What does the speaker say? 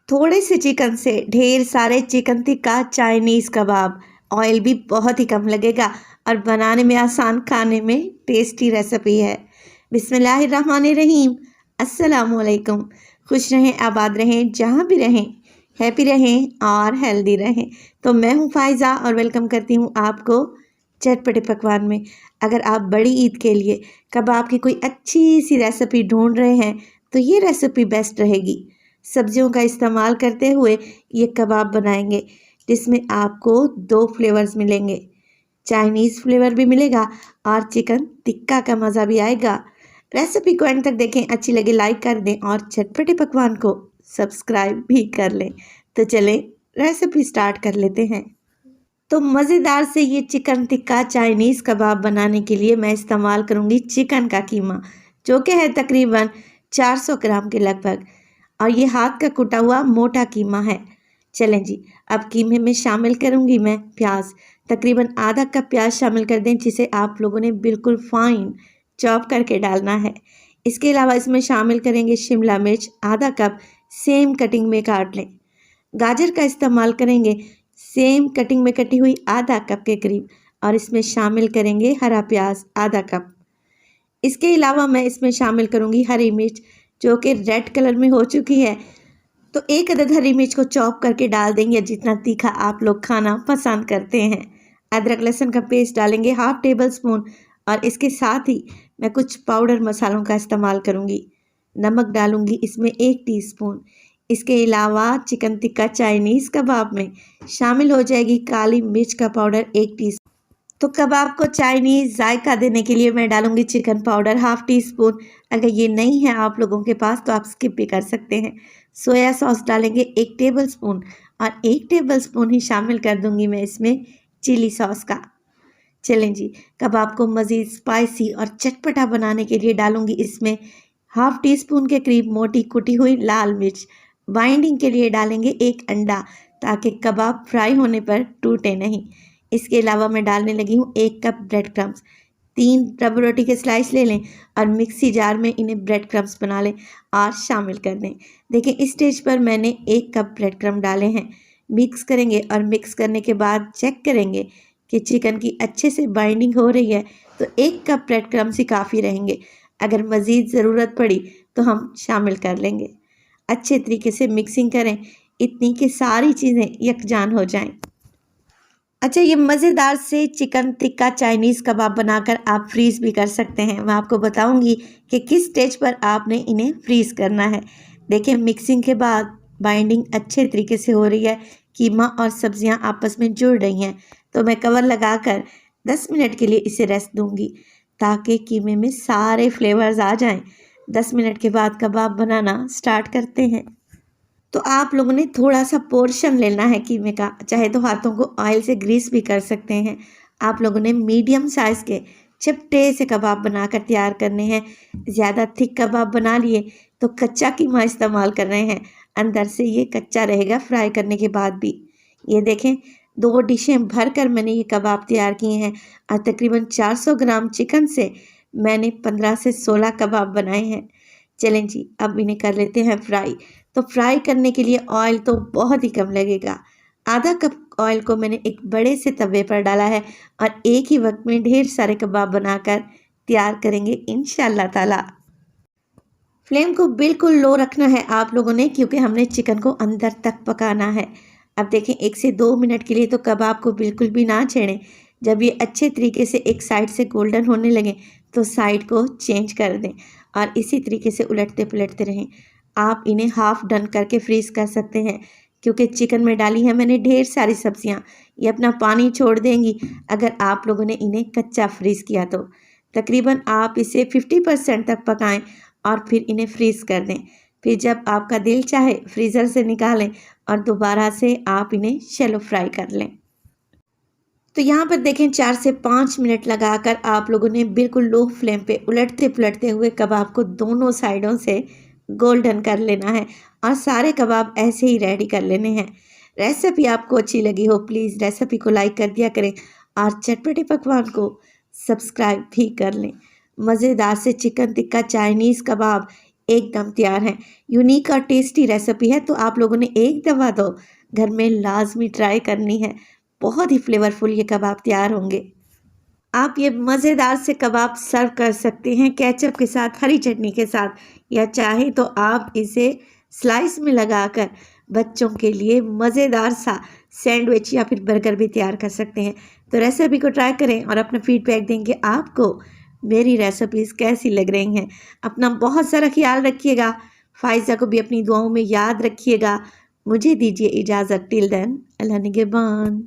थोड़े से चिकन से ढेर सारे चिकन टिक्का चाइनीज़ कबाब। ऑयल भी बहुत ही कम लगेगा और बनाने में आसान, खाने में टेस्टी रेसिपी है। बिस्मिल्लाहिर्रहमानिर्रहीम। अस्सलामुअलैकुम। खुश रहें, आबाद रहें, जहाँ भी रहें, हैप्पी रहें और हेल्दी रहें। तो मैं हूँ फ़ायज़ा और वेलकम करती हूँ आपको चटपटे पकवान में। अगर आप बड़ी ईद के लिए कबाब की कोई अच्छी सी रेसिपी ढूंढ रहे हैं तो ये रेसिपी बेस्ट रहेगी। सब्जियों का इस्तेमाल करते हुए ये कबाब बनाएंगे जिसमें आपको 2 फ्लेवर्स मिलेंगे। चाइनीज़ फ्लेवर भी मिलेगा और चिकन टिक्का का मज़ा भी आएगा। रेसिपी को एंड तक देखें, अच्छी लगे लाइक कर दें और चटपटे पकवान को सब्सक्राइब भी कर लें। तो चलें रेसिपी स्टार्ट कर लेते हैं। तो मज़ेदार से ये चिकन टिक्का चाइनीज़ कबाब बनाने के लिए मैं इस्तेमाल करूँगी चिकन का कीमा, जो कि है तकरीबन 400 ग्राम के लगभग, और ये हाथ का कुटा हुआ मोटा कीमा है। चलें जी, अब कीमे में शामिल करूँगी मैं प्याज। तकरीबन आधा कप प्याज शामिल कर दें, जिसे आप लोगों ने बिल्कुल फाइन चॉप करके डालना है। इसके अलावा इसमें शामिल करेंगे शिमला मिर्च आधा कप, सेम कटिंग में काट लें। गाजर का इस्तेमाल करेंगे, सेम कटिंग में कटी हुई आधा कप के करीब, और इसमें शामिल करेंगे हरा प्याज आधा कप। इसके अलावा मैं इसमें शामिल करूंगी हरी मिर्च, जो कि रेड कलर में हो चुकी है। तो एक अदद हरी मिर्च को चॉप करके डाल देंगे, जितना तीखा आप लोग खाना पसंद करते हैं। अदरक लहसुन का पेस्ट डालेंगे हाफ टेबल स्पून, और इसके साथ ही मैं कुछ पाउडर मसालों का इस्तेमाल करूंगी। नमक डालूंगी इसमें 1 टीस्पून। इसके अलावा चिकन टिक्का चाइनीज़ कबाब में शामिल हो जाएगी काली मिर्च का पाउडर 1 टीस्पून। तो कबाब को चाइनीज़ जायका देने के लिए मैं डालूंगी chicken powder half tea spoon. अगर ये नहीं है आप लोगों के पास तो आप स्किप भी कर सकते हैं। सोया सॉस डालेंगे 1 टेबल स्पून, और 1 टेबल स्पून ही शामिल कर दूंगी मैं इसमें चिली सॉस का। चलें जी, कबाब को मज़ीद स्पाइसी और चटपटा बनाने के लिए डालूंगी इसमें हाफ टी स्पून के करीब मोटी कुटी हुई लाल मिर्च। बाइंडिंग के लिए डालेंगे 1 अंडा, ताकि कबाब फ्राई होने पर टूटे नहीं। इसके अलावा मैं डालने लगी हूँ 1 कप ब्रेड क्रम्स। 3 रबर रोटी के स्लाइस ले लें और मिक्सी जार में इन्हें ब्रेड क्रम्स बना लें और शामिल कर दें। देखें, इस स्टेज पर मैंने 1 कप ब्रेड क्रम्ब डाले हैं। मिक्स करेंगे और मिक्स करने के बाद चेक करेंगे कि चिकन की अच्छे से बाइंडिंग हो रही है, तो 1 कप ब्रेड क्रम्स ही काफ़ी रहेंगे। अगर मज़ीद ज़रूरत पड़ी तो हम शामिल कर लेंगे। अच्छे तरीके से मिक्सिंग करें, इतनी कि सारी चीज़ें यकजान हो जाएं। अच्छा, ये मज़ेदार से चिकन टिक्का चाइनीज़ कबाब बनाकर आप फ्रीज़ भी कर सकते हैं। मैं आपको बताऊंगी कि किस स्टेज पर आपने इन्हें फ्रीज़ करना है। देखिए, मिक्सिंग के बाद बाइंडिंग अच्छे तरीके से हो रही है, कीमा और सब्जियां आपस में जुड़ रही हैं। तो मैं कवर लगाकर 10 मिनट के लिए इसे रेस्ट दूंगी, ताकि कीमे में सारे फ्लेवर्स आ जाएं। 10 मिनट के बाद कबाब बनाना स्टार्ट करते हैं। तो आप लोगों ने थोड़ा सा पोर्शन लेना है कीमे का, चाहे तो हाथों को ऑयल से ग्रीस भी कर सकते हैं। आप लोगों ने मीडियम साइज़ के चिपटे से कबाब बनाकर तैयार करने हैं। ज़्यादा थिक कबाब बना लिए तो कच्चा कीमा इस्तेमाल कर रहे हैं, अंदर से ये कच्चा रहेगा फ्राई करने के बाद भी। ये देखें, 2 डिशें भर कर मैंने ये कबाब तैयार किए हैं, और तकरीबन 400 ग्राम चिकन से मैंने 15 से 16 कबाब बनाए हैं। चलें जी, अब इन्हें कर लेते हैं फ्राई। तो फ्राई करने के लिए ऑयल तो बहुत ही कम लगेगा। आधा कप ऑयल को मैंने एक बड़े से तवे पर डाला है, और एक ही वक्त में ढेर सारे कबाब बनाकर तैयार करेंगे इंशाअल्लाह ताला। फ्लेम को बिल्कुल लो रखना है आप लोगों ने, क्योंकि हमने चिकन को अंदर तक पकाना है। अब देखें, 1 से 2 मिनट के लिए तो कबाब को बिल्कुल भी ना छेड़ें। जब ये अच्छे तरीके से एक साइड से गोल्डन होने लगे तो साइड को चेंज कर दें, और इसी तरीके से उलटते पुलटते रहें। आप इन्हें हाफ डन करके फ्रीज़ कर सकते हैं, क्योंकि चिकन में डाली है मैंने ढेर सारी सब्जियां, ये अपना पानी छोड़ देंगी अगर आप लोगों ने इन्हें कच्चा फ्रीज़ किया तो। तकरीबन आप इसे 50% तक पकाएं और फिर इन्हें फ्रीज़ कर दें। फिर जब आपका दिल चाहे फ्रीज़र से निकालें और दोबारा से आप इन्हें शैलो फ्राई कर लें। तो यहाँ पर देखें, 4 से 5 मिनट लगाकर आप लोगों ने बिल्कुल लो फ्लेम पे उलटते पुलटते हुए कबाब को दोनों साइडों से गोल्डन कर लेना है, और सारे कबाब ऐसे ही रेडी कर लेने हैं। रेसिपी आपको अच्छी लगी हो प्लीज़ रेसिपी को लाइक कर दिया करें, और चटपटे पकवान को सब्सक्राइब भी कर लें। मज़ेदार से चिकन टिक्का चाइनीज़ कबाब एकदम तैयार हैं। यूनिक और टेस्टी रेसिपी है, तो आप लोगों ने एक दफ़ा तो घर में लाजमी ट्राई करनी है। बहुत ही फ्लेवरफुल ये कबाब तैयार होंगे। आप ये मज़ेदार से कबाब सर्व कर सकते हैं केचप के साथ, हरी चटनी के साथ, या चाहे तो आप इसे स्लाइस में लगाकर बच्चों के लिए मज़ेदार सा सैंडविच या फिर बर्गर भी तैयार कर सकते हैं। तो रेसिपी को ट्राई करें और अपना फीडबैक देंगे आपको मेरी रेसिपीज़ कैसी लग रही हैं। अपना बहुत सारा ख्याल रखिएगा। फ़ाइज़ा को भी अपनी दुआओं में याद रखिएगा। मुझे दीजिए इजाज़त। टिल देन, अल्लाह निगहबान।